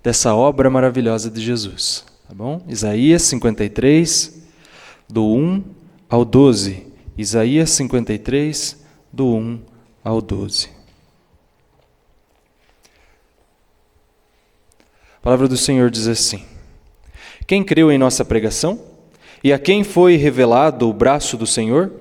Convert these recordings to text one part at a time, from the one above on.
dessa obra maravilhosa de Jesus. Tá bom? Isaías 53, do 1 ao 12. Isaías 53, do 1 ao 12. A palavra do Senhor diz assim: Quem creu em nossa pregação? E a quem foi revelado o braço do Senhor?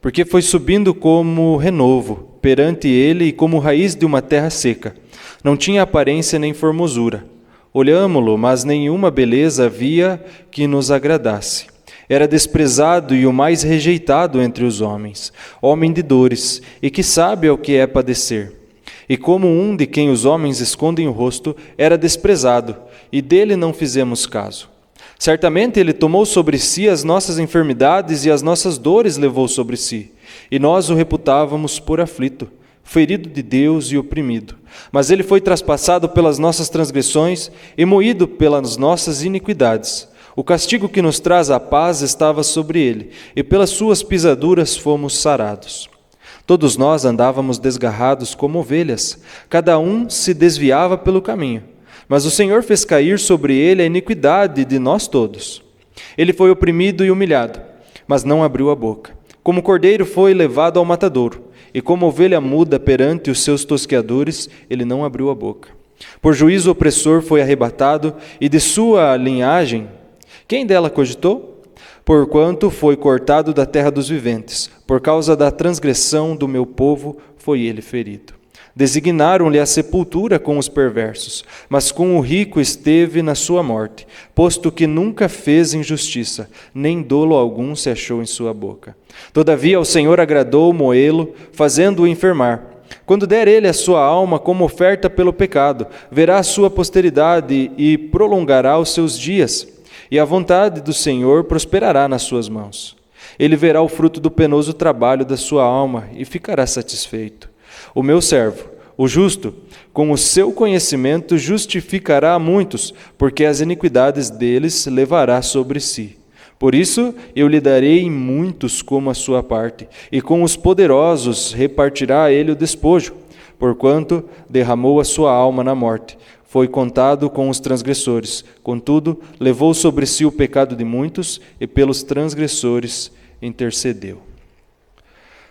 Porque foi subindo como renovo perante ele e como raiz de uma terra seca. Não tinha aparência nem formosura. Olhámo-lo, mas nenhuma beleza havia que nos agradasse. Era desprezado e o mais rejeitado entre os homens, homem de dores, e que sabe ao que é padecer. E como um de quem os homens escondem o rosto, era desprezado, e dele não fizemos caso. Certamente ele tomou sobre si as nossas enfermidades e as nossas dores levou sobre si, e nós o reputávamos por aflito, ferido de Deus e oprimido. Mas ele foi traspassado pelas nossas transgressões e moído pelas nossas iniquidades. O castigo que nos traz a paz estava sobre ele, e pelas suas pisaduras fomos sarados. Todos nós andávamos desgarrados como ovelhas, cada um se desviava pelo caminho. Mas o Senhor fez cair sobre ele a iniquidade de nós todos. Ele foi oprimido e humilhado, mas não abriu a boca. Como cordeiro foi levado ao matadouro, e como ovelha muda perante os seus tosqueadores, ele não abriu a boca. Por juízo opressor foi arrebatado, e de sua linhagem, quem dela cogitou? Porquanto foi cortado da terra dos viventes, por causa da transgressão do meu povo foi ele ferido. Designaram-lhe a sepultura com os perversos, mas com o rico esteve na sua morte, posto que nunca fez injustiça, nem dolo algum se achou em sua boca. Todavia o Senhor agradou moê-lo, fazendo-o enfermar. Quando der ele a sua alma como oferta pelo pecado, verá a sua posteridade e prolongará os seus dias, e a vontade do Senhor prosperará nas suas mãos. Ele verá o fruto do penoso trabalho da sua alma e ficará satisfeito. O meu servo, o justo, com o seu conhecimento justificará a muitos, porque as iniquidades deles levará sobre si. Por isso eu lhe darei em muitos como a sua parte, e com os poderosos repartirá ele o despojo, porquanto derramou a sua alma na morte. Foi contado com os transgressores, contudo, levou sobre si o pecado de muitos, e pelos transgressores intercedeu.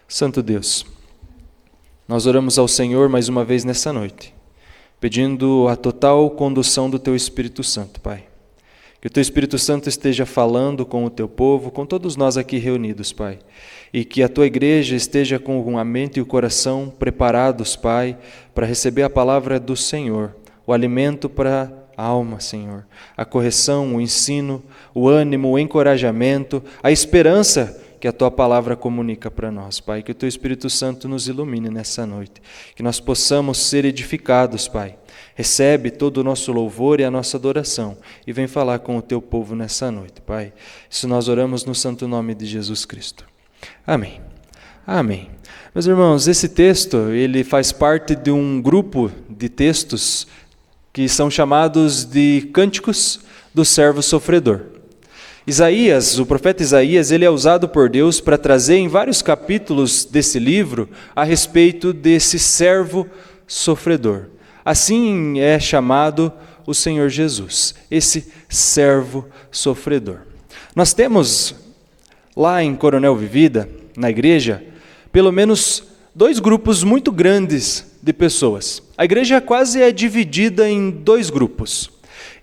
Santo Deus, nós oramos ao Senhor mais uma vez nessa noite, pedindo a total condução do Teu Espírito Santo, Pai. Que o Teu Espírito Santo esteja falando com o Teu povo, com todos nós aqui reunidos, Pai. E que a Tua igreja esteja com a mente e o coração preparados, Pai, para receber a palavra do Senhor, o alimento para a alma, Senhor, a correção, o ensino, o ânimo, o encorajamento, a esperança que a Tua palavra comunica para nós, Pai. Que o Teu Espírito Santo nos ilumine nessa noite, que nós possamos ser edificados, Pai. Recebe todo o nosso louvor e a nossa adoração e vem falar com o Teu povo nessa noite, Pai. Isso nós oramos no santo nome de Jesus Cristo. Amém. Amém. Meus irmãos, esse texto, ele faz parte de um grupo de textos que são chamados de Cânticos do Servo Sofredor. Isaías, o profeta Isaías, ele é usado por Deus para trazer em vários capítulos desse livro a respeito desse servo sofredor. Assim é chamado o Senhor Jesus, esse servo sofredor. Nós temos lá em Coronel Vivida, na igreja, pelo menos 2 grupos muito grandes de pessoas. A igreja quase é dividida em 2 grupos.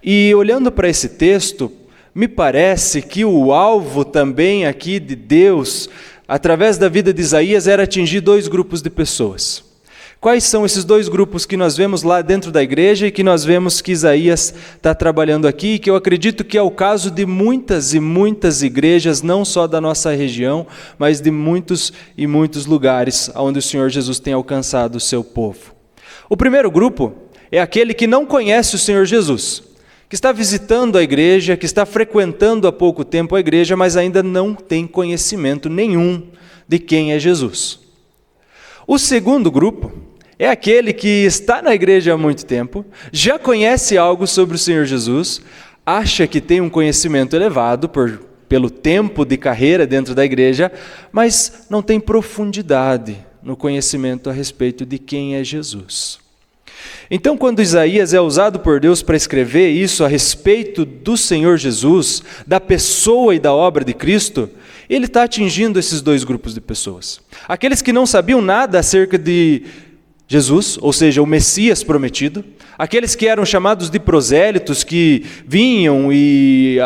E olhando para esse texto, me parece que o alvo também aqui de Deus, através da vida de Isaías, era atingir 2 grupos de pessoas. Quais são esses 2 grupos que nós vemos lá dentro da igreja e que nós vemos que Isaías está trabalhando aqui, e que eu acredito que é o caso de muitas e muitas igrejas, não só da nossa região, mas de muitos e muitos lugares onde o Senhor Jesus tem alcançado o seu povo. O primeiro grupo é aquele que não conhece o Senhor Jesus, que está visitando a igreja, que está frequentando há pouco tempo a igreja, mas ainda não tem conhecimento nenhum de quem é Jesus. O segundo grupo é aquele que está na igreja há muito tempo, já conhece algo sobre o Senhor Jesus, acha que tem um conhecimento elevado pelo tempo de carreira dentro da igreja, mas não tem profundidade no conhecimento a respeito de quem é Jesus. Então, quando Isaías é usado por Deus para escrever isso a respeito do Senhor Jesus, da pessoa e da obra de Cristo, ele está atingindo esses dois grupos de pessoas. Aqueles que não sabiam nada acerca de Jesus, ou seja, o Messias prometido, aqueles que eram chamados de prosélitos, que vinham e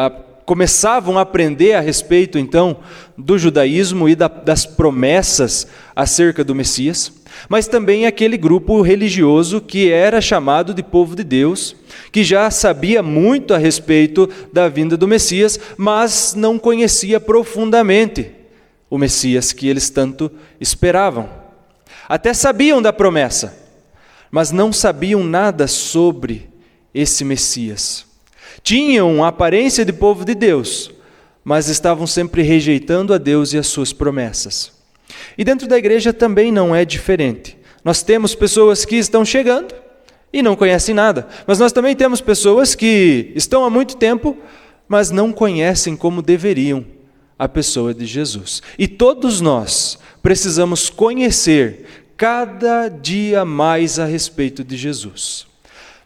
começavam a aprender a respeito, então, do judaísmo e das promessas acerca do Messias, mas também aquele grupo religioso que era chamado de povo de Deus, que já sabia muito a respeito da vinda do Messias, mas não conhecia profundamente o Messias que eles tanto esperavam. Até sabiam da promessa, mas não sabiam nada sobre esse Messias. Tinham a aparência de povo de Deus, mas estavam sempre rejeitando a Deus e as suas promessas. E dentro da igreja também não é diferente. Nós temos pessoas que estão chegando e não conhecem nada, mas nós também temos pessoas que estão há muito tempo, mas não conhecem como deveriam a pessoa de Jesus. E todos nós precisamos conhecer cada dia mais a respeito de Jesus.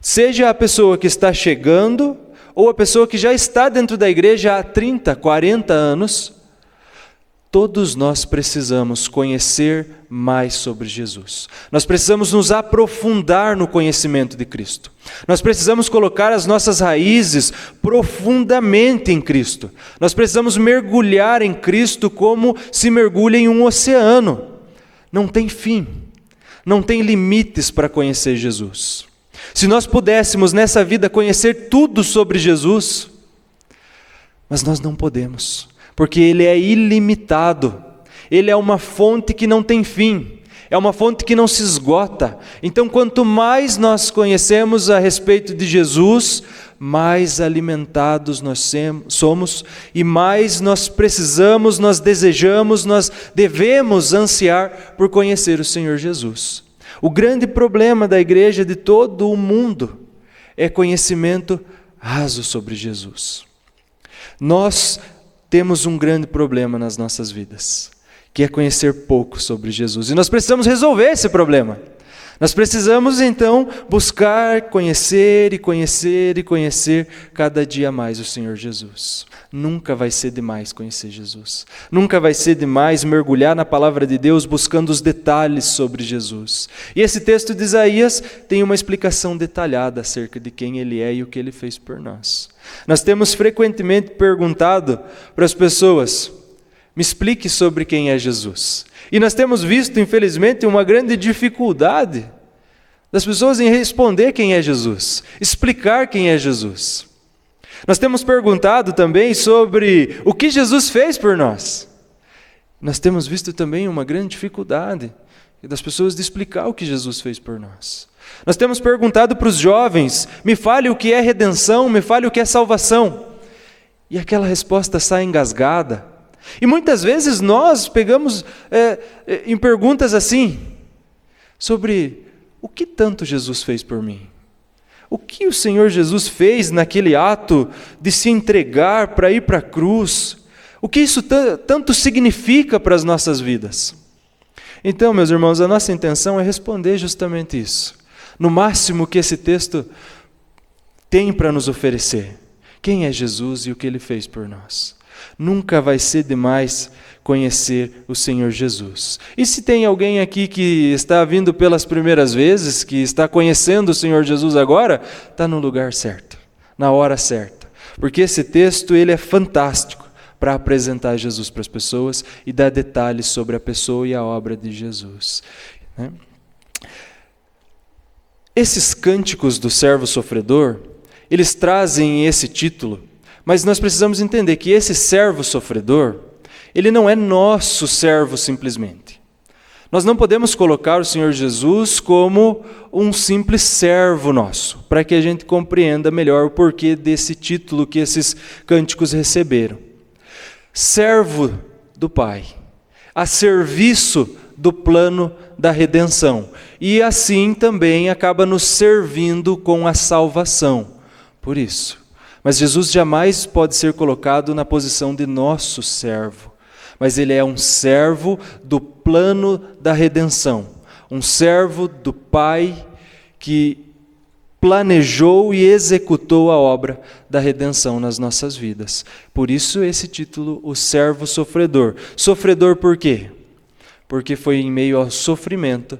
Seja a pessoa que está chegando, ou a pessoa que já está dentro da igreja há 30, 40 anos, todos nós precisamos conhecer mais sobre Jesus. Nós precisamos nos aprofundar no conhecimento de Cristo. Nós precisamos colocar as nossas raízes profundamente em Cristo. Nós precisamos mergulhar em Cristo como se mergulha em um oceano. Não tem fim, não tem limites para conhecer Jesus. Se nós pudéssemos nessa vida conhecer tudo sobre Jesus, mas nós não podemos, porque Ele é ilimitado, Ele é uma fonte que não tem fim, é uma fonte que não se esgota. Então, quanto mais nós conhecemos a respeito de Jesus, mais alimentados nós somos e mais nós precisamos, nós desejamos, nós devemos ansiar por conhecer o Senhor Jesus. O grande problema da igreja de todo o mundo é conhecimento raso sobre Jesus. Nós temos um grande problema nas nossas vidas, que é conhecer pouco sobre Jesus. E nós precisamos resolver esse problema. Nós precisamos, então, buscar, conhecer e conhecer e conhecer cada dia mais o Senhor Jesus. Nunca vai ser demais conhecer Jesus. Nunca vai ser demais mergulhar na palavra de Deus buscando os detalhes sobre Jesus. E esse texto de Isaías tem uma explicação detalhada acerca de quem Ele é e o que Ele fez por nós. Nós temos frequentemente perguntado para as pessoas: me explique sobre quem é Jesus. E nós temos visto, infelizmente, uma grande dificuldade das pessoas em responder quem é Jesus, explicar quem é Jesus. Nós temos perguntado também sobre o que Jesus fez por nós. Nós temos visto também uma grande dificuldade das pessoas de explicar o que Jesus fez por nós. Nós temos perguntado para os jovens: me fale o que é redenção, me fale o que é salvação. E aquela resposta sai engasgada. E muitas vezes nós pegamos em perguntas assim, sobre o que tanto Jesus fez por mim? O que o Senhor Jesus fez naquele ato de se entregar para ir para a cruz? O que isso tanto significa para as nossas vidas? Então, meus irmãos, a nossa intenção é responder justamente isso. No máximo que esse texto tem para nos oferecer. Quem é Jesus e o que Ele fez por nós? Nunca vai ser demais conhecer o Senhor Jesus. E se tem alguém aqui que está vindo pelas primeiras vezes, que está conhecendo o Senhor Jesus agora, está no lugar certo, na hora certa. Porque esse texto ele é fantástico para apresentar Jesus para as pessoas e dar detalhes sobre a pessoa e a obra de Jesus. Esses cânticos do servo sofredor, eles trazem esse título, mas nós precisamos entender que esse servo sofredor, ele não é nosso servo simplesmente. Nós não podemos colocar o Senhor Jesus como um simples servo nosso, para que a gente compreenda melhor o porquê desse título que esses cânticos receberam. Servo do Pai, a serviço do plano da redenção, e assim também acaba nos servindo com a salvação. Por isso, mas Jesus jamais pode ser colocado na posição de nosso servo, mas Ele é um servo do plano da redenção, um servo do Pai que planejou e executou a obra da redenção nas nossas vidas. Por isso esse título, o servo sofredor. Sofredor por quê? Porque foi em meio ao sofrimento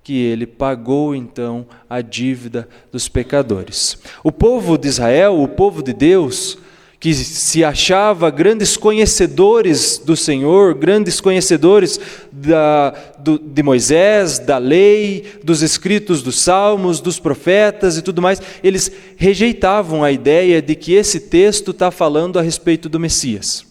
que ele pagou então a dívida dos pecadores. O povo de Israel, o povo de Deus, que se achava grandes conhecedores do Senhor, grandes conhecedores de Moisés, da lei, dos escritos dos salmos, dos profetas e tudo mais, eles rejeitavam a ideia de que esse texto está falando a respeito do Messias.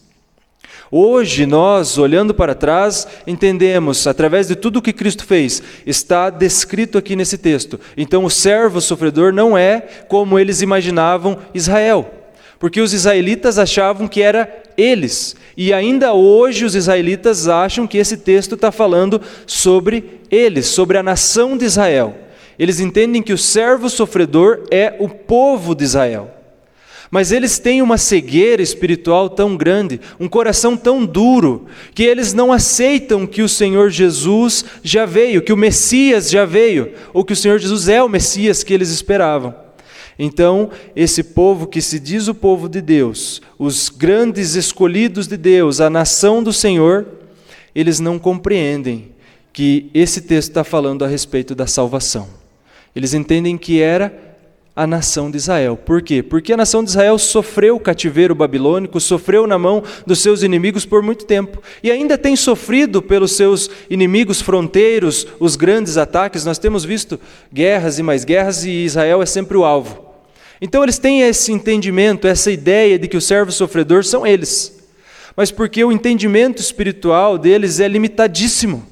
Hoje nós, olhando para trás, entendemos, através de tudo o que Cristo fez, está descrito aqui nesse texto. Então o servo sofredor não é como eles imaginavam Israel. Porque os israelitas achavam que era eles. E ainda hoje os israelitas acham que esse texto está falando sobre eles, sobre a nação de Israel. Eles entendem que o servo sofredor é o povo de Israel. Mas eles têm uma cegueira espiritual tão grande, um coração tão duro, que eles não aceitam que o Senhor Jesus já veio, que o Messias já veio, ou que o Senhor Jesus é o Messias que eles esperavam. Então, esse povo que se diz o povo de Deus, os grandes escolhidos de Deus, a nação do Senhor, eles não compreendem que esse texto está falando a respeito da salvação. Eles entendem que era a nação de Israel. Por quê? Porque a nação de Israel sofreu o cativeiro babilônico, sofreu na mão dos seus inimigos por muito tempo. E ainda tem sofrido pelos seus inimigos fronteiros, os grandes ataques. Nós temos visto guerras e mais guerras e Israel é sempre o alvo. Então eles têm esse entendimento, essa ideia de que os servos sofredores são eles. Mas porque o entendimento espiritual deles é limitadíssimo.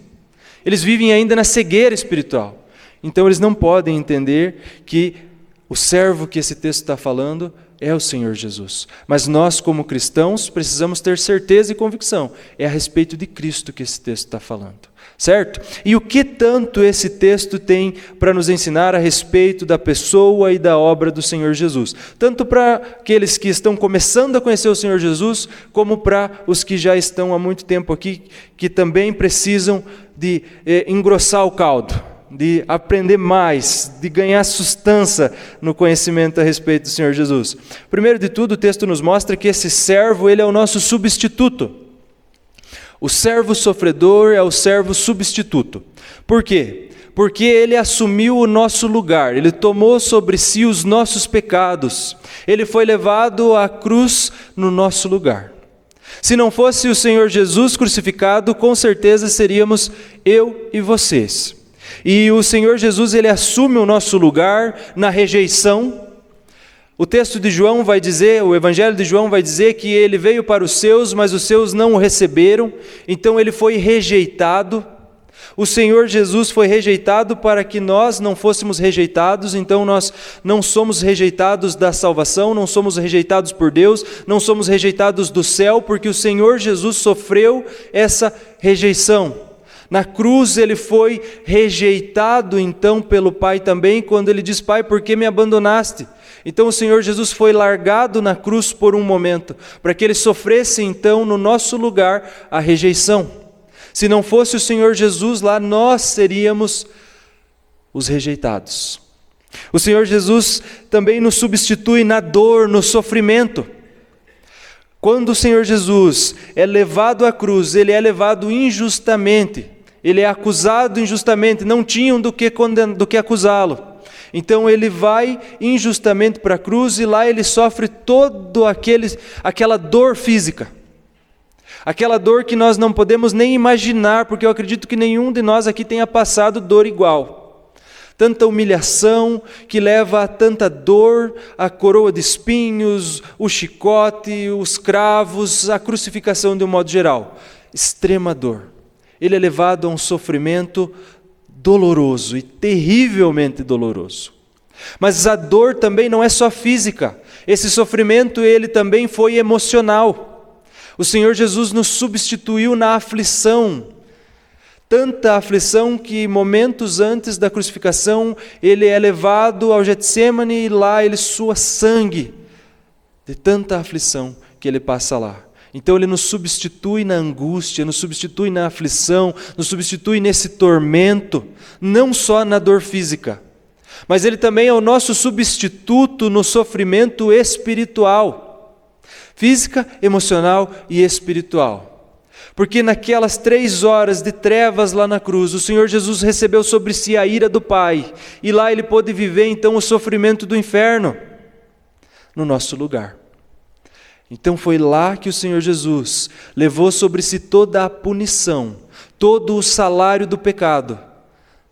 Eles vivem ainda na cegueira espiritual. Então eles não podem entender que o servo que esse texto está falando é o Senhor Jesus. Mas nós, como cristãos, precisamos ter certeza e convicção. É a respeito de Cristo que esse texto está falando. Certo? E o que tanto esse texto tem para nos ensinar a respeito da pessoa e da obra do Senhor Jesus? Tanto para aqueles que estão começando a conhecer o Senhor Jesus, como para os que já estão há muito tempo aqui, que também precisam de engrossar o caldo, de aprender mais, de ganhar sustância no conhecimento a respeito do Senhor Jesus. Primeiro de tudo, o texto nos mostra que esse servo, ele é o nosso substituto. O servo sofredor é o servo substituto. Por quê? Porque ele assumiu o nosso lugar, ele tomou sobre si os nossos pecados, ele foi levado à cruz no nosso lugar. Se não fosse o Senhor Jesus crucificado, com certeza seríamos eu e vocês. E o Senhor Jesus, ele assume o nosso lugar na rejeição. O texto de João vai dizer, o Evangelho de João vai dizer que ele veio para os seus, mas os seus não o receberam, então ele foi rejeitado. O Senhor Jesus foi rejeitado para que nós não fôssemos rejeitados, então nós não somos rejeitados da salvação, não somos rejeitados por Deus, não somos rejeitados do céu, porque o Senhor Jesus sofreu essa rejeição. Na cruz ele foi rejeitado então pelo Pai também, quando ele diz: Pai, por que me abandonaste? Então o Senhor Jesus foi largado na cruz por um momento, para que ele sofresse então no nosso lugar a rejeição. Se não fosse o Senhor Jesus lá, nós seríamos os rejeitados. O Senhor Jesus também nos substitui na dor, no sofrimento. Quando o Senhor Jesus é levado à cruz, ele é levado injustamente. Ele é acusado injustamente, não tinham do que acusá-lo. Então ele vai injustamente para a cruz e lá ele sofre aquela dor física. Aquela dor que nós não podemos nem imaginar, porque eu acredito que nenhum de nós aqui tenha passado dor igual. Tanta humilhação que leva a tanta dor, a coroa de espinhos, o chicote, os cravos, a crucificação de um modo geral. Extrema dor. Ele é levado a um sofrimento doloroso e terrivelmente doloroso. Mas a dor também não é só física. Esse sofrimento, ele também foi emocional. O Senhor Jesus nos substituiu na aflição. Tanta aflição que momentos antes da crucificação, ele é levado ao Getsêmani e lá ele sua sangue. De tanta aflição que ele passa lá. Então ele nos substitui na angústia, nos substitui na aflição, nos substitui nesse tormento, não só na dor física, Mas Ele também é o nosso substituto no sofrimento espiritual, física, emocional e espiritual. Porque naquelas 3 horas de trevas lá na cruz, o Senhor Jesus recebeu sobre si a ira do Pai, e lá Ele pôde viver então o sofrimento do inferno, no nosso lugar. Então foi lá que o Senhor Jesus levou sobre si toda a punição, todo o salário do pecado,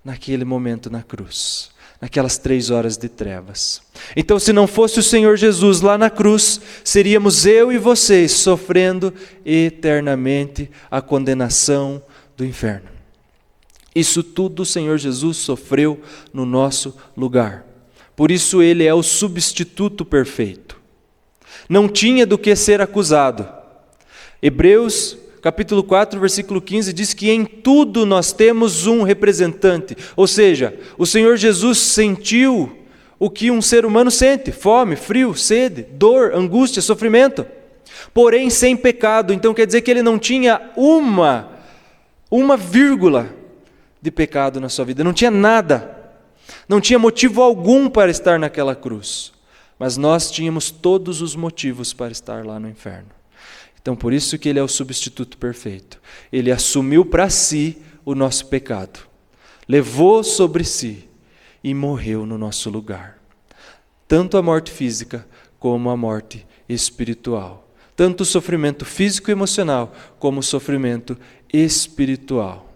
naquele momento na cruz, naquelas 3 horas de trevas. Então, se não fosse o Senhor Jesus lá na cruz, seríamos eu e vocês sofrendo eternamente a condenação do inferno. Isso tudo o Senhor Jesus sofreu no nosso lugar. Por isso Ele é o substituto perfeito. Não tinha do que ser acusado. Hebreus capítulo 4, versículo 15 diz que em tudo nós temos um representante. Ou seja, o Senhor Jesus sentiu o que um ser humano sente: fome, frio, sede, dor, angústia, sofrimento. Porém sem pecado. Então quer dizer que Ele não tinha uma vírgula de pecado na sua vida. Não tinha nada. Não tinha motivo algum para estar naquela cruz. Mas nós tínhamos todos os motivos para estar lá no inferno. Então, por isso que Ele é o substituto perfeito. Ele assumiu para si o nosso pecado, levou sobre si e morreu no nosso lugar. Tanto a morte física como a morte espiritual. Tanto o sofrimento físico e emocional como o sofrimento espiritual.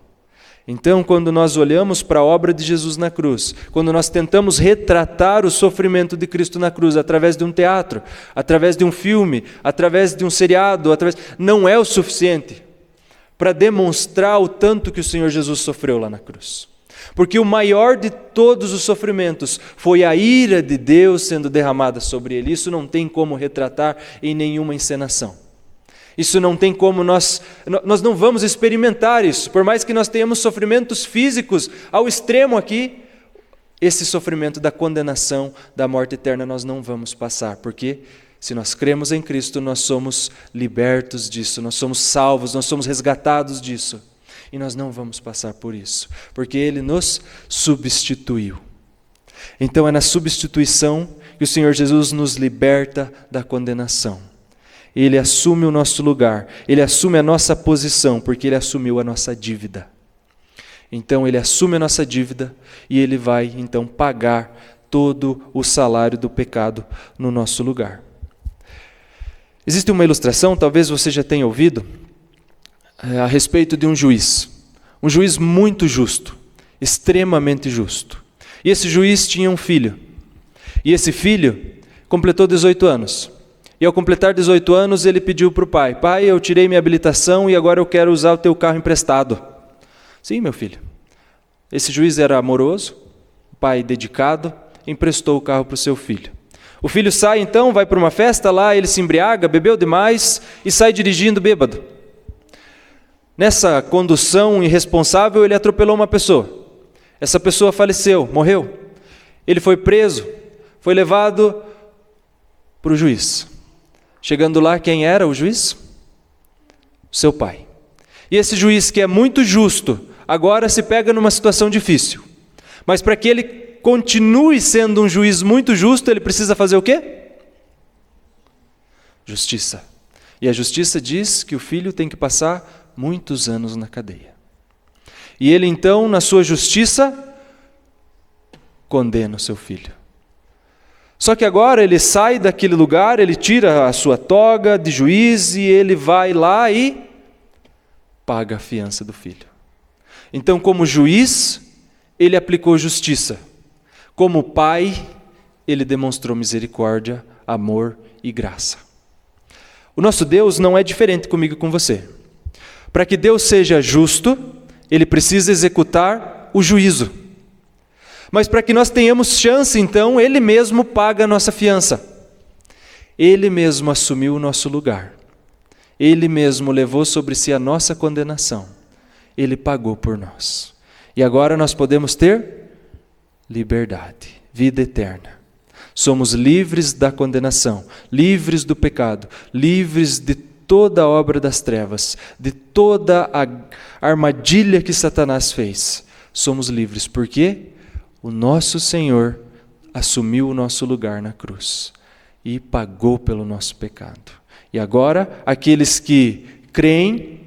Então, quando nós olhamos para a obra de Jesus na cruz, quando nós tentamos retratar o sofrimento de Cristo na cruz através de um teatro, através de um filme, através de um seriado, não é o suficiente para demonstrar o tanto que o Senhor Jesus sofreu lá na cruz. Porque o maior de todos os sofrimentos foi a ira de Deus sendo derramada sobre Ele. Isso não tem como retratar em nenhuma encenação. Isso não tem como, nós não vamos experimentar isso. Por mais que nós tenhamos sofrimentos físicos ao extremo aqui, esse sofrimento da condenação, da morte eterna, nós não vamos passar. Porque se nós cremos em Cristo, nós somos libertos disso, nós somos salvos, nós somos resgatados disso. E nós não vamos passar por isso, porque Ele nos substituiu. Então é na substituição que o Senhor Jesus nos liberta da condenação. Ele assume o nosso lugar, Ele assume a nossa posição, porque Ele assumiu a nossa dívida. Então Ele assume a nossa dívida e Ele vai então pagar todo o salário do pecado no nosso lugar. Existe uma ilustração, talvez você já tenha ouvido, a respeito de um juiz muito justo, extremamente justo. E esse juiz tinha um filho, e esse filho completou 18 anos. E ao completar 18 anos, ele pediu para o pai: pai, eu tirei minha habilitação e agora eu quero usar o teu carro emprestado. Sim, meu filho. Esse juiz era amoroso, pai dedicado, emprestou o carro para o seu filho. O filho sai então, vai para uma festa lá, ele se embriaga, bebeu demais e sai dirigindo bêbado. Nessa condução irresponsável, ele atropelou uma pessoa. Essa pessoa faleceu, morreu. Ele foi preso, foi levado para o juiz. Chegando lá, quem era o juiz? Seu pai. E esse juiz, que é muito justo, agora se pega numa situação difícil. Mas para que ele continue sendo um juiz muito justo, ele precisa fazer o quê? Justiça. E a justiça diz que o filho tem que passar muitos anos na cadeia. E ele então, na sua justiça, condena o seu filho. Só que agora ele sai daquele lugar, ele tira a sua toga de juiz e ele vai lá e paga a fiança do filho. Então, como juiz, ele aplicou justiça. Como pai, ele demonstrou misericórdia, amor e graça. O nosso Deus não é diferente comigo e com você. Para que Deus seja justo, Ele precisa executar o juízo. Mas para que nós tenhamos chance, então, Ele mesmo paga a nossa fiança. Ele mesmo assumiu o nosso lugar. Ele mesmo levou sobre si a nossa condenação. Ele pagou por nós. E agora nós podemos ter liberdade, vida eterna. Somos livres da condenação, livres do pecado, livres de toda a obra das trevas, de toda a armadilha que Satanás fez. Somos livres porque O nosso Senhor assumiu o nosso lugar na cruz e pagou pelo nosso pecado. E agora, aqueles que creem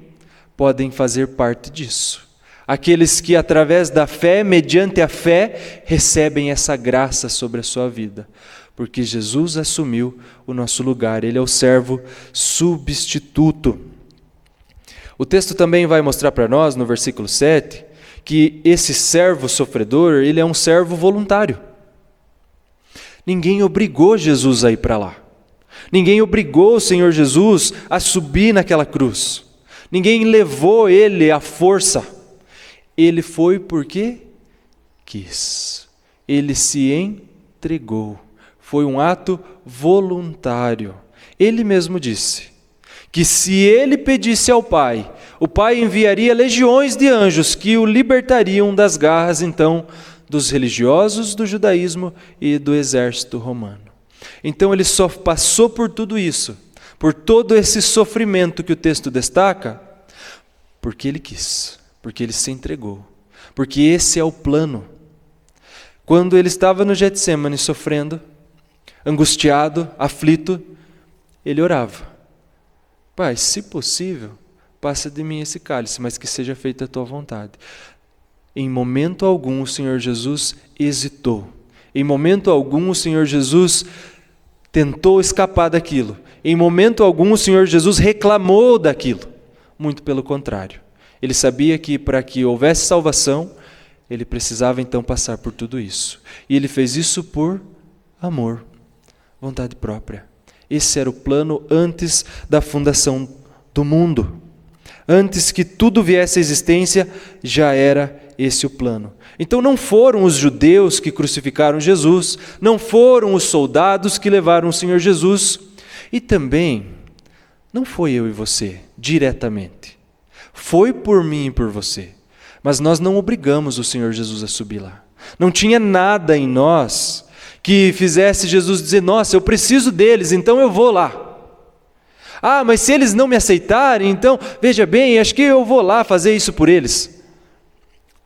podem fazer parte disso. Aqueles que, através da fé, mediante a fé, recebem essa graça sobre a sua vida. Porque Jesus assumiu o nosso lugar, Ele é o servo substituto. O texto também vai mostrar para nós, no versículo 7, que esse servo sofredor, ele é um servo voluntário. Ninguém obrigou Jesus a ir para lá. Ninguém obrigou o Senhor Jesus a subir naquela cruz. Ninguém levou Ele à força. Ele foi porque quis. Ele se entregou. Foi um ato voluntário. Ele mesmo disse que se Ele pedisse ao Pai, o Pai enviaria legiões de anjos que o libertariam das garras, então, dos religiosos do judaísmo e do exército romano. Então Ele só passou por tudo isso, por todo esse sofrimento que o texto destaca, porque Ele quis, porque Ele se entregou, porque esse é o plano. Quando Ele estava no Getsêmani sofrendo, angustiado, aflito, Ele orava: Pai, se possível, passa de mim esse cálice, mas que seja feita a Tua vontade. Em momento algum o Senhor Jesus hesitou. Em momento algum o Senhor Jesus tentou escapar daquilo. Em momento algum o Senhor Jesus reclamou daquilo. Muito pelo contrário. Ele sabia que para que houvesse salvação, Ele precisava então passar por tudo isso. E Ele fez isso por amor, vontade própria. Esse era o plano antes da fundação do mundo. Antes que tudo viesse à existência, já era esse o plano. Então não foram os judeus que crucificaram Jesus, não foram os soldados que levaram o Senhor Jesus, e também não foi eu e você, diretamente. Foi por mim e por você. Mas nós não obrigamos o Senhor Jesus a subir lá. Não tinha nada em nós que fizesse Jesus dizer: nossa, eu preciso deles, então eu vou lá. Ah, mas se eles não me aceitarem, então, veja bem, acho que eu vou lá fazer isso por eles.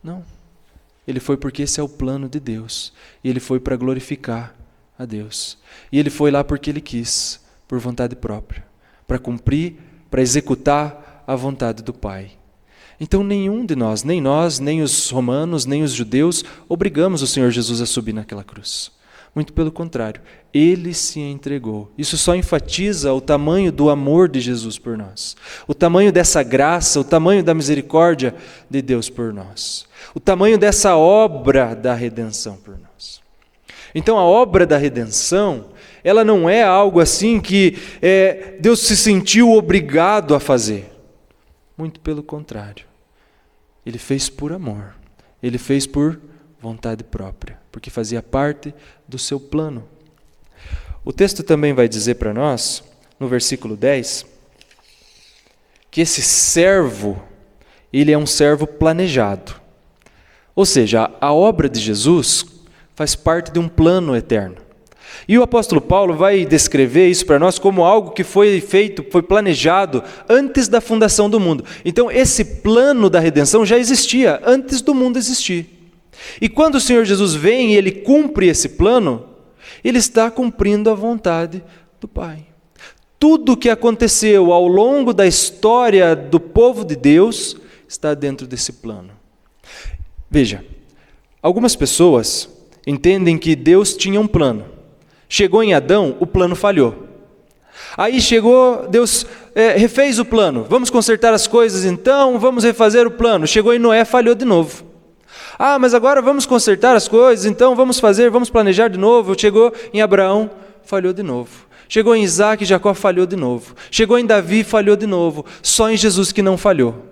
Não. Ele foi porque esse é o plano de Deus. E Ele foi para glorificar a Deus. E Ele foi lá porque Ele quis, por vontade própria, para cumprir, para executar a vontade do Pai. Então nenhum de nós, nem os romanos, nem os judeus, obrigamos o Senhor Jesus a subir naquela cruz. Muito pelo contrário, Ele se entregou. Isso só enfatiza o tamanho do amor de Jesus por nós, o tamanho dessa graça, o tamanho da misericórdia de Deus por nós, o tamanho dessa obra da redenção por nós. Então a obra da redenção, ela não é algo assim que Deus se sentiu obrigado a fazer. Muito pelo contrário, Ele fez por amor, Ele fez por vontade própria, porque fazia parte do seu plano. O texto também vai dizer para nós, no versículo 10, que esse servo, ele é um servo planejado. Ou seja, a obra de Jesus faz parte de um plano eterno. E o apóstolo Paulo vai descrever isso para nós como algo que foi feito, foi planejado antes da fundação do mundo. Então esse plano da redenção já existia antes do mundo existir. E quando o Senhor Jesus vem e Ele cumpre esse plano, Ele está cumprindo a vontade do Pai. Tudo o que aconteceu ao longo da história do povo de Deus está dentro desse plano. Veja, algumas pessoas entendem que Deus tinha um plano. Chegou em Adão, o plano falhou. Aí chegou, Deus refez o plano. Vamos consertar as coisas então, vamos refazer o plano. Chegou em Noé, falhou de novo. Ah, mas agora vamos consertar as coisas, então vamos planejar de novo. Chegou em Abraão, falhou de novo. Chegou em Isaac, Jacó falhou de novo. Chegou em Davi, falhou de novo. Só em Jesus que não falhou.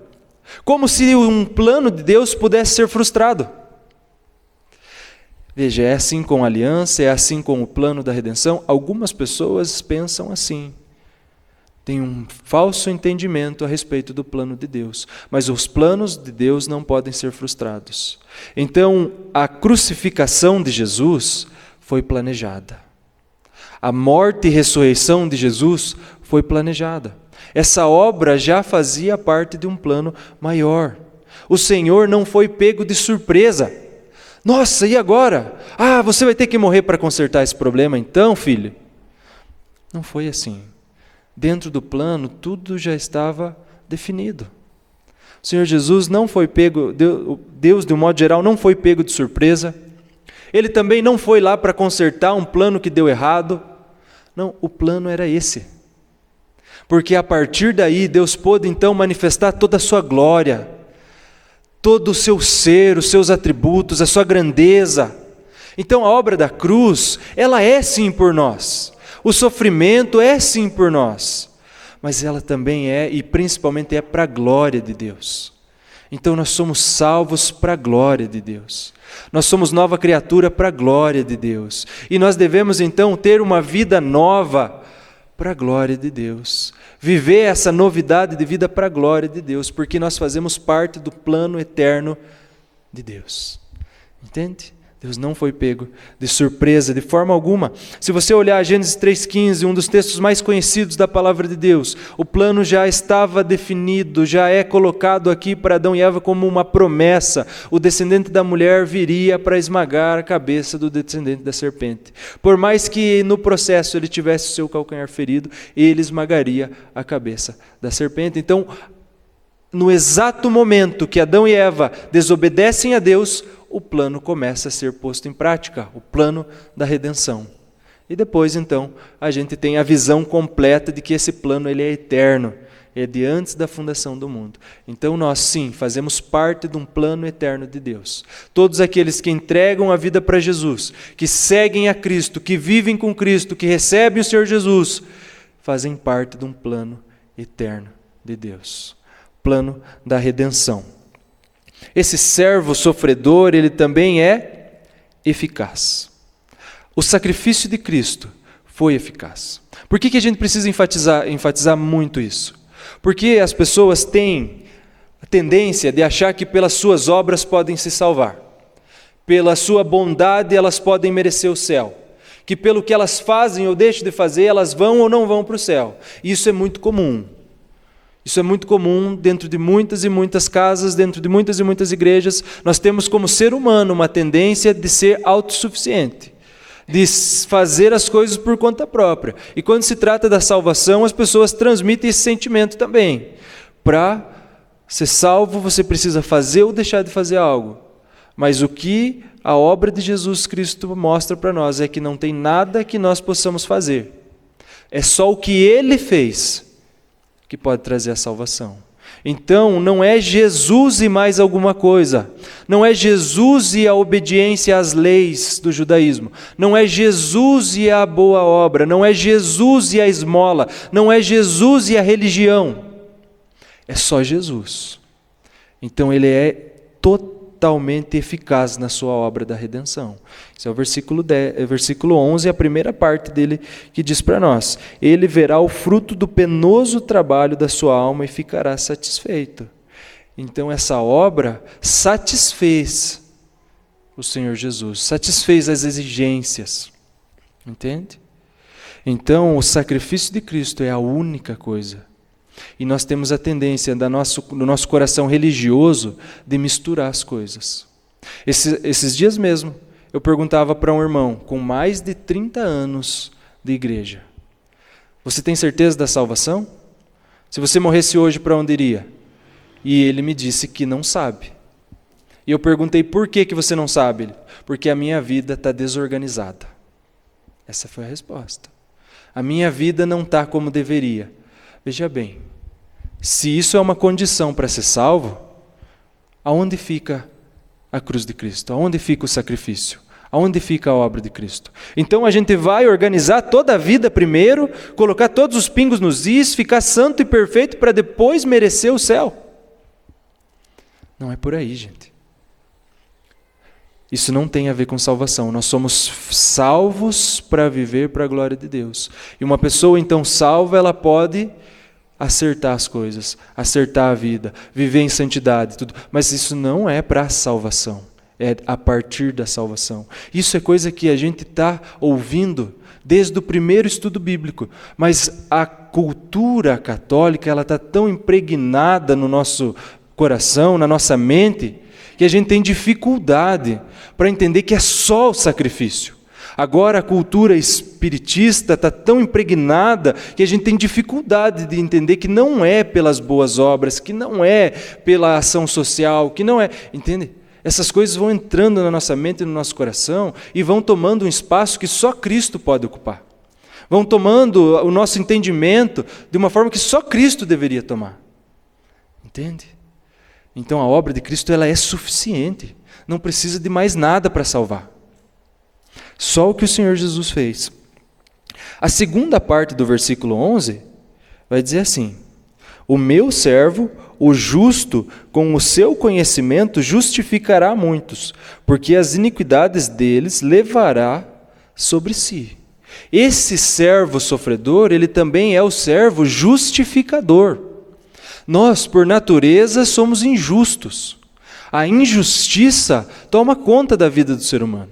Como se um plano de Deus pudesse ser frustrado. Veja, é assim com a aliança, é assim com o plano da redenção. Algumas pessoas pensam assim. Tem um falso entendimento a respeito do plano de Deus. Mas os planos de Deus não podem ser frustrados. Então, a crucificação de Jesus foi planejada. A morte e ressurreição de Jesus foi planejada. Essa obra já fazia parte de um plano maior. O Senhor não foi pego de surpresa. Nossa, e agora? Ah, você vai ter que morrer para consertar esse problema então, filho? Não foi assim. Dentro do plano, tudo já estava definido. O Senhor Jesus não foi pego, Deus, de um modo geral, não foi pego de surpresa. Ele também não foi lá para consertar um plano que deu errado. Não, o plano era esse. Porque a partir daí, Deus pôde então manifestar toda a sua glória, todo o seu ser, os seus atributos, a sua grandeza. Então a obra da cruz, ela é sim por nós. O sofrimento é sim por nós. Mas ela também é, e principalmente é para a glória de Deus. Então nós somos salvos para a glória de Deus. Nós somos nova criatura para a glória de Deus. E nós devemos então ter uma vida nova para a glória de Deus. Viver essa novidade de vida para a glória de Deus, porque nós fazemos parte do plano eterno de Deus. Entende? Deus não foi pego de surpresa de forma alguma. Se você olhar Gênesis 3,15, um dos textos mais conhecidos da palavra de Deus, o plano já estava definido, já é colocado aqui para Adão e Eva como uma promessa. O descendente da mulher viria para esmagar a cabeça do descendente da serpente. Por mais que no processo ele tivesse o seu calcanhar ferido, ele esmagaria a cabeça da serpente. Então, no exato momento que Adão e Eva desobedecem a Deus, o plano começa a ser posto em prática, o plano da redenção. E depois, então, a gente tem a visão completa de que esse plano ele é eterno, é de antes da fundação do mundo. Então nós, sim, fazemos parte de um plano eterno de Deus. Todos aqueles que entregam a vida para Jesus, que seguem a Cristo, que vivem com Cristo, que recebem o Senhor Jesus, fazem parte de um plano eterno de Deus. Plano da redenção. Esse servo sofredor, ele também é eficaz. O sacrifício de Cristo foi eficaz. Por que a gente precisa enfatizar muito isso? Porque as pessoas têm a tendência de achar que pelas suas obras podem se salvar. Pela sua bondade elas podem merecer o céu. Que pelo que elas fazem ou deixam de fazer, elas vão ou não vão para o céu. Isso é muito comum. Isso é muito comum dentro de muitas e muitas casas, dentro de muitas e muitas igrejas. Nós temos como ser humano uma tendência de ser autossuficiente, de fazer as coisas por conta própria. E quando se trata da salvação, as pessoas transmitem esse sentimento também. Para ser salvo, você precisa fazer ou deixar de fazer algo. Mas o que a obra de Jesus Cristo mostra para nós é que não tem nada que nós possamos fazer. É só o que Ele fez que pode trazer a salvação. Então, não é Jesus e mais alguma coisa. Não é Jesus e a obediência às leis do judaísmo. Não é Jesus e a boa obra. Não é Jesus e a esmola. Não é Jesus e a religião. É só Jesus. Então, Ele é totalmente eficaz na sua obra da redenção. Esse é o versículo 11, a primeira parte dele que diz para nós: ele verá o fruto do penoso trabalho da sua alma e ficará satisfeito. Então essa obra satisfez o Senhor Jesus, satisfez as exigências, entende? Então o sacrifício de Cristo é a única coisa. E nós temos a tendência do nosso coração religioso de misturar as coisas. Esses dias mesmo, eu perguntava para um irmão com mais de 30 anos de igreja: você tem certeza da salvação? Se você morresse hoje, para onde iria? E ele me disse que não sabe. E eu perguntei: por que você não sabe? Porque a minha vida está desorganizada. Essa foi a resposta. A minha vida não está como deveria. Veja bem, se isso é uma condição para ser salvo, aonde fica a cruz de Cristo? Aonde fica o sacrifício? Aonde fica a obra de Cristo? Então a gente vai organizar toda a vida primeiro, colocar todos os pingos nos is, ficar santo e perfeito para depois merecer o céu. Não é por aí, gente. Isso não tem a ver com salvação. Nós somos salvos para viver para a glória de Deus. E uma pessoa então salva, ela pode acertar as coisas, acertar a vida, viver em santidade, tudo. Mas isso não é para a salvação, é a partir da salvação. Isso é coisa que a gente está ouvindo desde o primeiro estudo bíblico, mas a cultura católica ela está tão impregnada no nosso coração, na nossa mente, que a gente tem dificuldade para entender que é só o sacrifício. Agora a cultura espiritista está tão impregnada que a gente tem dificuldade de entender que não é pelas boas obras, que não é pela ação social, que não é, entende? Essas coisas vão entrando na nossa mente e no nosso coração e vão tomando um espaço que só Cristo pode ocupar. Vão tomando o nosso entendimento de uma forma que só Cristo deveria tomar. Entende? Então a obra de Cristo ela é suficiente. Não precisa de mais nada para salvar. Só o que o Senhor Jesus fez. A segunda parte do versículo 11 vai dizer assim: o meu servo, o justo, com o seu conhecimento justificará muitos, porque as iniquidades deles levará sobre si. Esse servo sofredor, ele também é o servo justificador. Nós, por natureza, somos injustos. A injustiça toma conta da vida do ser humano.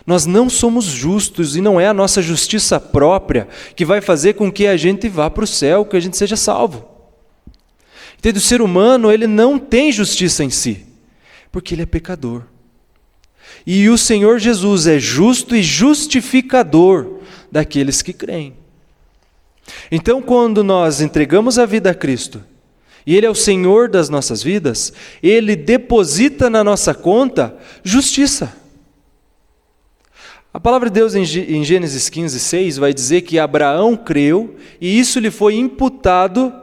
Nós não somos justos e não é a nossa justiça própria que vai fazer com que a gente vá para o céu, que a gente seja salvo. Entende? O ser humano, ele não tem justiça em si, porque ele é pecador. E o Senhor Jesus é justo e justificador daqueles que creem. Então, quando nós entregamos a vida a Cristo, e Ele é o Senhor das nossas vidas, Ele deposita na nossa conta justiça. A palavra de Deus em Gênesis 15:6 vai dizer que Abraão creu e isso lhe foi imputado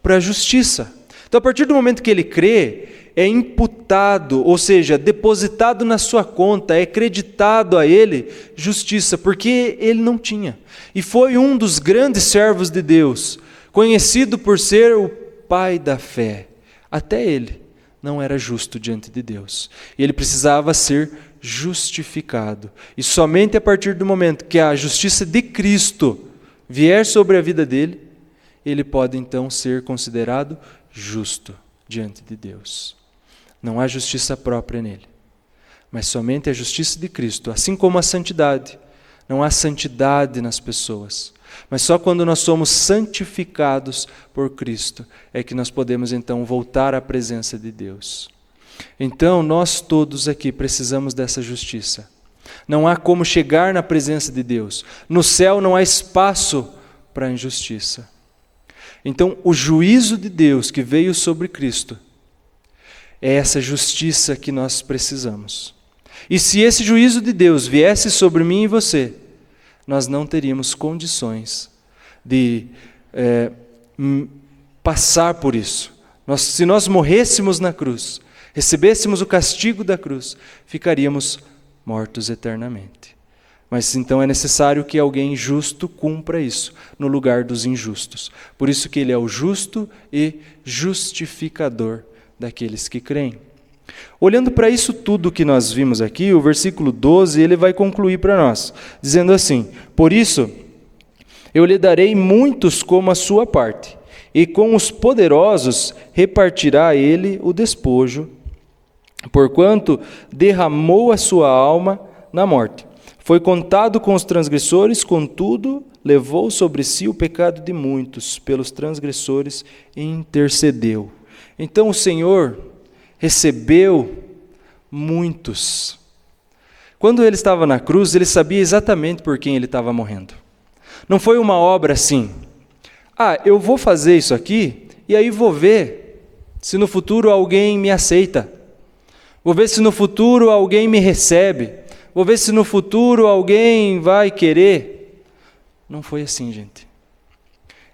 para a justiça. Então, a partir do momento que ele crê, é imputado, ou seja, depositado na sua conta, é creditado a ele justiça, porque ele não tinha. E foi um dos grandes servos de Deus, conhecido por ser o pai da fé. Até ele não era justo diante de Deus. E ele precisava ser justificado. E somente a partir do momento que a justiça de Cristo vier sobre a vida dele, ele pode então ser considerado justo diante de Deus. Não há justiça própria nele, mas somente a justiça de Cristo, assim como a santidade. Não há santidade nas pessoas, mas só quando nós somos santificados por Cristo é que nós podemos então voltar à presença de Deus. Então, nós todos aqui precisamos dessa justiça. Não há como chegar na presença de Deus. No céu não há espaço para a injustiça. Então, o juízo de Deus que veio sobre Cristo é essa justiça que nós precisamos. E se esse juízo de Deus viesse sobre mim e você, nós não teríamos condições de passar por isso. Se nós morrêssemos na cruz, recebêssemos o castigo da cruz, ficaríamos mortos eternamente. Mas então é necessário que alguém justo cumpra isso, no lugar dos injustos. Por isso que ele é o justo e justificador daqueles que creem. Olhando para isso tudo que nós vimos aqui, o versículo 12, ele vai concluir para nós, dizendo assim: por isso, eu lhe darei muitos como a sua parte, e com os poderosos repartirá ele o despojo, porquanto derramou a sua alma na morte. Foi contado com os transgressores, contudo, levou sobre si o pecado de muitos, pelos transgressores intercedeu. Então o Senhor recebeu muitos. Quando ele estava na cruz, ele sabia exatamente por quem ele estava morrendo. Não foi uma obra assim: eu vou fazer isso aqui e aí vou ver se no futuro alguém me aceita. Vou ver se no futuro alguém me recebe. Vou ver se no futuro alguém vai querer. Não foi assim, gente.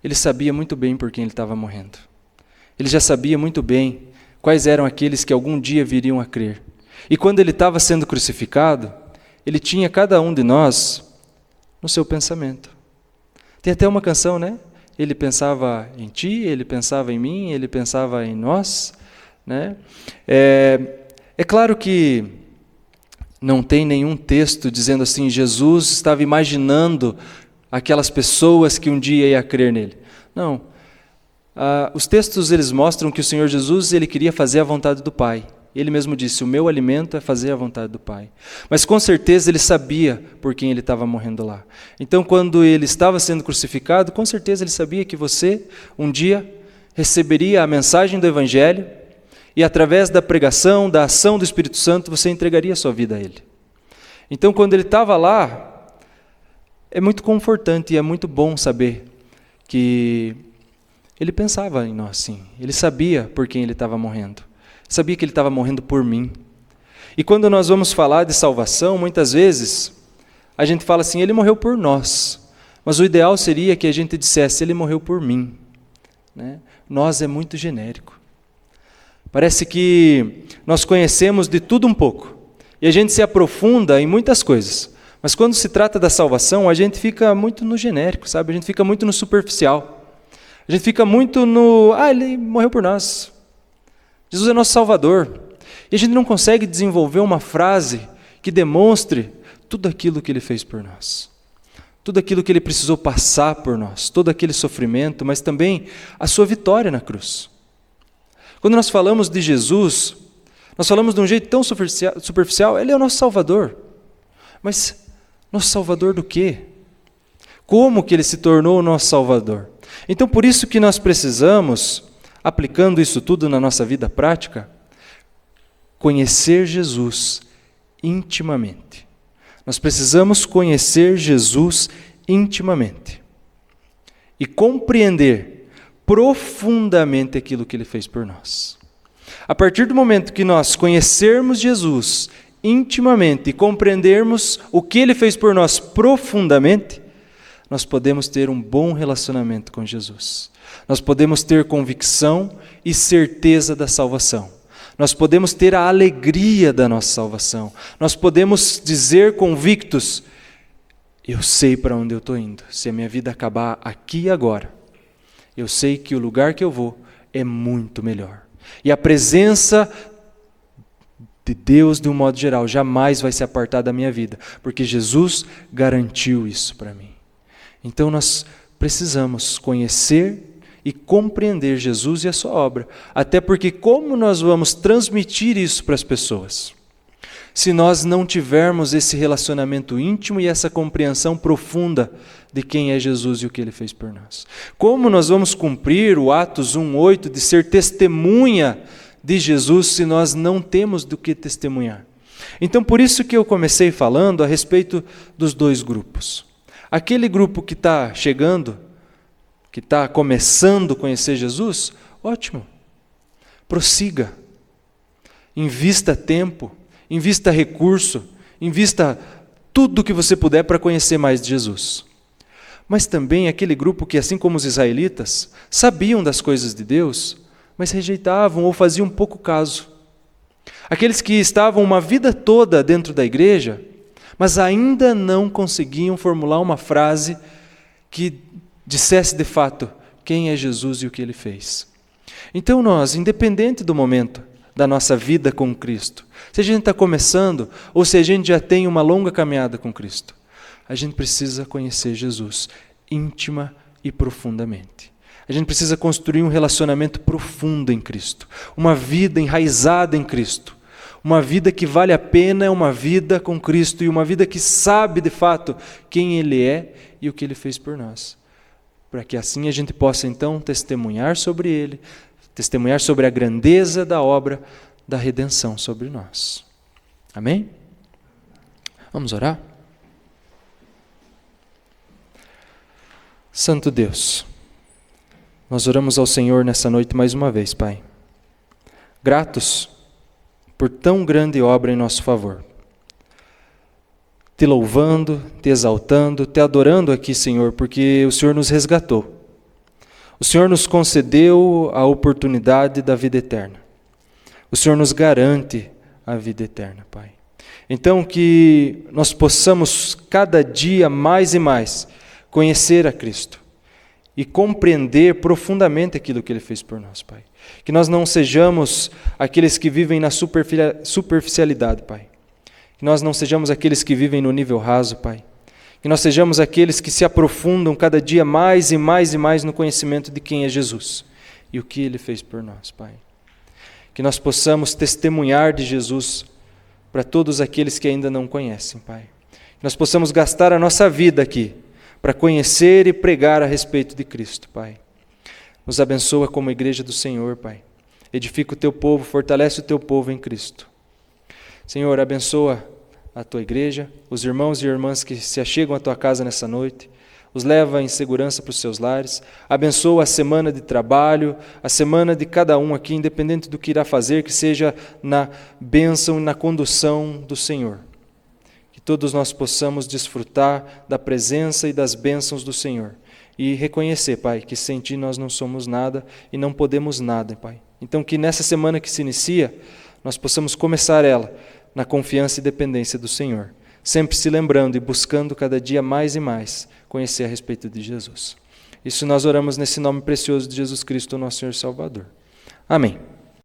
Ele sabia muito bem por quem ele estava morrendo. Ele já sabia muito bem quais eram aqueles que algum dia viriam a crer. E quando ele estava sendo crucificado, ele tinha cada um de nós no seu pensamento. Tem até uma canção, né? Ele pensava em ti, ele pensava em mim, ele pensava em nós, né? É claro que não tem nenhum texto dizendo assim, Jesus estava imaginando aquelas pessoas que um dia ia crer nele. Não. Os textos eles mostram que o Senhor Jesus ele queria fazer a vontade do Pai. Ele mesmo disse, o meu alimento é fazer a vontade do Pai. Mas com certeza ele sabia por quem ele estava morrendo lá. Então quando ele estava sendo crucificado, com certeza ele sabia que você um dia receberia a mensagem do Evangelho e através da pregação, da ação do Espírito Santo, você entregaria a sua vida a Ele. Então, quando ele estava lá, é muito confortante e é muito bom saber que ele pensava em nós, sim. Ele sabia por quem ele estava morrendo. Sabia que ele estava morrendo por mim. E quando nós vamos falar de salvação, muitas vezes, a gente fala assim, ele morreu por nós. Mas o ideal seria que a gente dissesse, ele morreu por mim. Né? Nós é muito genérico. Parece que nós conhecemos de tudo um pouco. E a gente se aprofunda em muitas coisas. Mas quando se trata da salvação, a gente fica muito no genérico, sabe? A gente fica muito no superficial. A gente fica muito no, ele morreu por nós. Jesus é nosso Salvador. E a gente não consegue desenvolver uma frase que demonstre tudo aquilo que Ele fez por nós. Tudo aquilo que Ele precisou passar por nós. Todo aquele sofrimento, mas também a sua vitória na cruz. Quando nós falamos de Jesus, nós falamos de um jeito tão superficial, Ele é o nosso Salvador. Mas nosso Salvador do quê? Como que Ele se tornou o nosso Salvador? Então, por isso que nós precisamos, aplicando isso tudo na nossa vida prática, conhecer Jesus intimamente. Nós precisamos conhecer Jesus intimamente e compreender profundamente aquilo que Ele fez por nós. A partir do momento que nós conhecermos Jesus intimamente e compreendermos o que Ele fez por nós profundamente, nós podemos ter um bom relacionamento com Jesus. Nós podemos ter convicção e certeza da salvação. Nós podemos ter a alegria da nossa salvação. Nós podemos dizer convictos, eu sei para onde eu estou indo. Se a minha vida acabar aqui e agora, eu sei que o lugar que eu vou é muito melhor. E a presença de Deus, de um modo geral, jamais vai se apartar da minha vida, porque Jesus garantiu isso para mim. Então nós precisamos conhecer e compreender Jesus e a sua obra, até porque como nós vamos transmitir isso para as pessoas? Se nós não tivermos esse relacionamento íntimo e essa compreensão profunda de quem é Jesus e o que Ele fez por nós. Como nós vamos cumprir o Atos 1:8 de ser testemunha de Jesus se nós não temos do que testemunhar? Então, por isso que eu comecei falando a respeito dos dois grupos. Aquele grupo que está chegando, que está começando a conhecer Jesus, ótimo, prossiga, invista tempo, invista recurso, invista tudo o que você puder para conhecer mais de Jesus. Mas também aquele grupo que, assim como os israelitas, sabiam das coisas de Deus, mas rejeitavam ou faziam pouco caso. Aqueles que estavam uma vida toda dentro da igreja, mas ainda não conseguiam formular uma frase que dissesse de fato quem é Jesus e o que Ele fez. Então nós, independente do momento da nossa vida com Cristo, se a gente está começando ou se a gente já tem uma longa caminhada com Cristo, a gente precisa conhecer Jesus íntima e profundamente. A gente precisa construir um relacionamento profundo em Cristo, uma vida enraizada em Cristo. Uma vida que vale a pena é uma vida com Cristo e uma vida que sabe de fato quem Ele é e o que Ele fez por nós. Para que assim a gente possa então testemunhar sobre Ele, testemunhar sobre a grandeza da obra da redenção sobre nós. Amém? Vamos orar? Santo Deus, nós oramos ao Senhor nessa noite mais uma vez, Pai. Gratos por tão grande obra em nosso favor. Te louvando, te exaltando, te adorando aqui, Senhor, porque o Senhor nos resgatou. O Senhor nos concedeu a oportunidade da vida eterna. O Senhor nos garante a vida eterna, Pai. Então que nós possamos cada dia mais e mais conhecer a Cristo e compreender profundamente aquilo que Ele fez por nós, Pai. Que nós não sejamos aqueles que vivem na superficialidade, Pai. Que nós não sejamos aqueles que vivem no nível raso, Pai. Que nós sejamos aqueles que se aprofundam cada dia mais e mais e mais no conhecimento de quem é Jesus e o que Ele fez por nós, Pai. Que nós possamos testemunhar de Jesus para todos aqueles que ainda não conhecem, Pai. Que nós possamos gastar a nossa vida aqui para conhecer e pregar a respeito de Cristo, Pai. Nos abençoa como igreja do Senhor, Pai. edifica o teu povo, fortalece o teu povo em Cristo. Senhor, abençoa a tua igreja, os irmãos e irmãs que se achegam à tua casa nessa noite, os leva em segurança para os seus lares, abençoa a semana de trabalho, a semana de cada um aqui, independente do que irá fazer, que seja na bênção e na condução do Senhor. Que todos nós possamos desfrutar da presença e das bênçãos do Senhor e reconhecer, Pai, que sem Ti nós não somos nada e não podemos nada, Pai. Então que nessa semana que se inicia, nós possamos começar ela na confiança e dependência do Senhor, sempre se lembrando e buscando cada dia mais e mais conhecer a respeito de Jesus. Isso nós oramos nesse nome precioso de Jesus Cristo, nosso Senhor e Salvador. Amém.